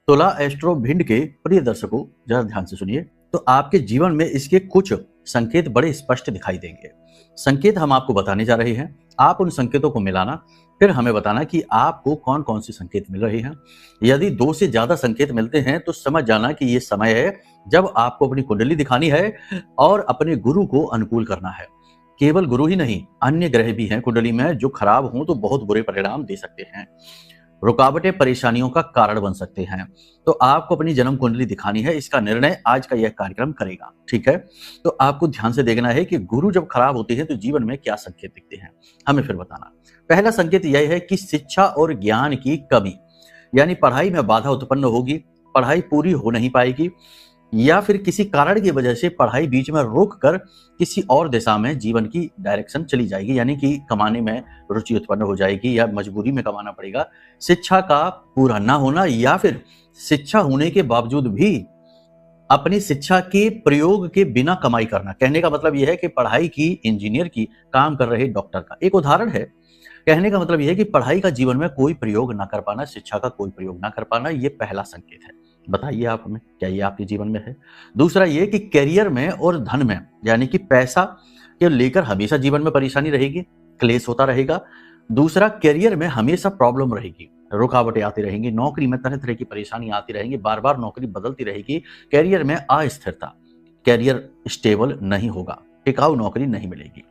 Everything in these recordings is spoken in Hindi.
तुला एस्ट्रो भिंड के प्रिय दर्शकों, जरा ध्यान से सुनिए। तो आपके जीवन में इसके कुछ संकेत बड़े स्पष्ट दिखाई देंगे। संकेत हम आपको बताने जा रहे हैं, आप उन संकेतों को मिलाना, फिर हमें बताना कि आपको कौन कौन से संकेत मिल रहे हैं। यदि 2 से ज्यादा संकेत मिलते हैं तो समझ जाना कि ये समय है जब आपको अपनी कुंडली दिखानी है और अपने गुरु को अनुकूल करना है। केवल गुरु ही नहीं, अन्य ग्रह भी हैं कुंडली में जो खराब हों तो बहुत बुरे परिणाम दे सकते हैं, रुकावटें परेशानियों का कारण बन सकते हैं। तो आपको अपनी जन्म कुंडली दिखानी है, इसका निर्णय आज का यह कार्यक्रम करेगा। ठीक है, तो आपको ध्यान से देखना है कि गुरु जब खराब होते हैं तो जीवन में क्या संकेत दिखते हैं, हमें फिर बताना। पहला संकेत यह है कि शिक्षा और ज्ञान की कमी, यानी पढ़ाई में बाधा उत्पन्न होगी, पढ़ाई पूरी हो नहीं पाएगी, या फिर किसी कारण की वजह से पढ़ाई बीच में रोक कर किसी और दिशा में जीवन की डायरेक्शन चली जाएगी, यानी कि कमाने में रुचि उत्पन्न हो जाएगी या मजबूरी में कमाना पड़ेगा। शिक्षा का पूरा ना होना या फिर शिक्षा होने के बावजूद भी अपनी शिक्षा के प्रयोग के बिना कमाई करना। कहने का मतलब यह है कि पढ़ाई की, इंजीनियर की, काम कर रहे डॉक्टर का एक उदाहरण है। कहने का मतलब यह है कि पढ़ाई का जीवन में कोई प्रयोग ना कर पाना, शिक्षा का कोई प्रयोग ना कर पाना, ये पहला संकेत है। बताइए आप हमें, क्या ये आपके जीवन में है? दूसरा ये कि करियर में और धन में, यानी कि पैसा के लेकर हमेशा जीवन में परेशानी रहेगी, क्लेश होता रहेगा। दूसरा, करियर में हमेशा प्रॉब्लम रहेगी, रुकावटें आती रहेंगी, नौकरी में तरह तरह की परेशानी आती रहेंगी, बार बार नौकरी बदलती रहेगी, करियर में अस्थिरता, करियर स्टेबल नहीं होगा, टिकाऊ नौकरी नहीं मिलेगी।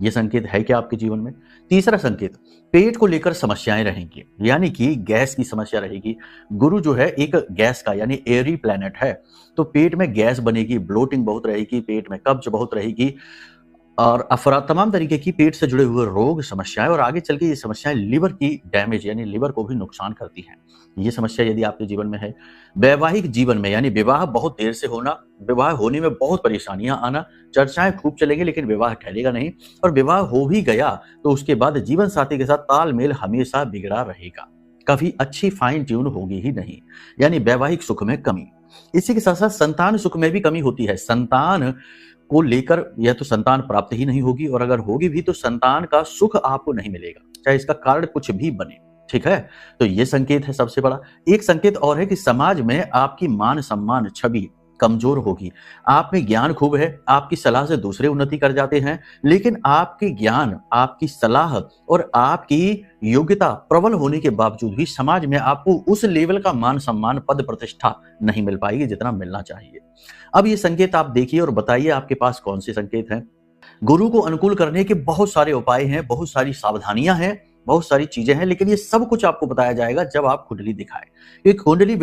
ये संकेत है क्या आपके जीवन में? तीसरा संकेत, पेट को लेकर समस्याएं रहेंगी, यानी कि गैस की समस्या रहेगी। गुरु जो है एक गैस का यानी एयरी प्लैनेट है, तो पेट में गैस बनेगी, ब्लोटिंग बहुत रहेगी, पेट में कब्ज बहुत रहेगी और तमाम तरीके की पेट से जुड़े हुए रोग, समस्याएं, और आगे चल के ये समस्याएं लिवर की डैमेज यानी लिवर को भी नुकसान करती हैं। ये समस्या यदि आपके जीवन में है। वैवाहिक जीवन में, यानी विवाह बहुत देर से होना, विवाह होने में बहुत परेशानियां आना, चर्चाएं खूब चलेंगी लेकिन विवाह ठहरेगा नहीं, और विवाह हो भी गया तो उसके बाद जीवन साथी के साथ तालमेल हमेशा बिगड़ा रहेगा, कभी अच्छी फाइन ट्यून होगी ही नहीं, यानी वैवाहिक सुख में कमी। इसी के साथ साथ संतान सुख में भी कमी होती है। संतान को लेकर या तो संतान प्राप्त ही नहीं होगी, और अगर होगी भी तो संतान का सुख आपको नहीं मिलेगा, चाहे इसका कारण कुछ भी बने। ठीक है, तो ये संकेत है सबसे बड़ा। एक संकेत और है कि समाज में आपकी मान सम्मान छवि कमजोर होगी। आप में ज्ञान खूब है, आपकी सलाह से दूसरे उन्नति कर जाते हैं, लेकिन आपके ज्ञान, आपकी सलाह और आपकी योग्यता प्रबल होने के बावजूद भी समाज में आपको उस लेवल का मान सम्मान, पद प्रतिष्ठा नहीं मिल पाएगी जितना मिलना चाहिए। अब ये संकेत आप देखिए और बताइए आपके पास कौन से संकेत हैं। गुरु को अनुकूल करने के बहुत सारे उपाय हैं, बहुत सारी सावधानियां हैं, बहुत सारी चीजें हैं, लेकिन ये सब कुछ आपको बताया जाएगा जब आप कुंडली दिखाएं। ये कुंडली